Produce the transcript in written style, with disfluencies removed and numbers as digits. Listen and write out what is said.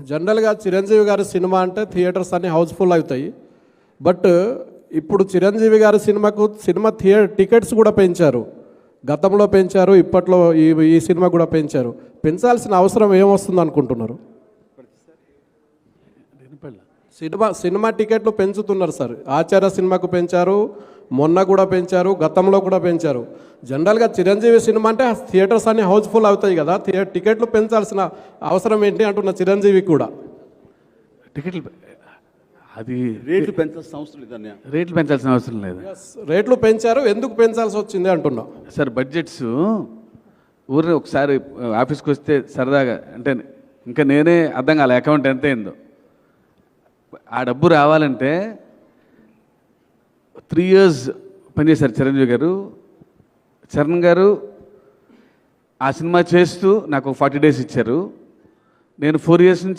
జనరల్గా చిరంజీవి గారి సినిమా అంటే థియేటర్స్ అన్ని హౌస్ఫుల్ అవుతాయి. బట్ ఇప్పుడు చిరంజీవి గారి సినిమా టికెట్స్ కూడా పెంచారు. గతంలో పెంచారు, ఇప్పట్లో ఈ సినిమా కూడా పెంచారు. పెంచాల్సిన అవసరం ఏమొస్తుంది అనుకుంటున్నారు? సినిమా టికెట్లు పెంచుతున్నారు సార్. ఆచార్య సినిమాకు పెంచారు, మొన్న కూడా పెంచారు, గతంలో కూడా పెంచారు. జనరల్గా చిరంజీవి సినిమా అంటే థియేటర్స్ అన్ని హౌస్ఫుల్ అవుతాయి కదా, టికెట్లు పెంచాల్సిన అవసరం ఏంటి అంటున్న చిరంజీవి కూడా. టికెట్లు అది రేట్లు పెంచాల్సిన అవసరం లేదన్న. రేట్లు పెంచాల్సిన అవసరం లేదు. రేట్లు పెంచారు, ఎందుకు పెంచాల్సి వచ్చింది అంటున్నా సార్. బడ్జెట్స్ ఊరిని ఒకసారి ఆఫీస్కి వస్తే సరదాగా అంటే ఇంకా నేనే అర్థం కాలే అకౌంట్ ఎంత అయిందో. ఆ డబ్బు రావాలంటే 3 years పనిచేశారు చిరంజీవి గారు. చరణ్ గారు ఆ సినిమా చేస్తూ నాకు 40 days ఇచ్చారు. నేను 4 years నుంచి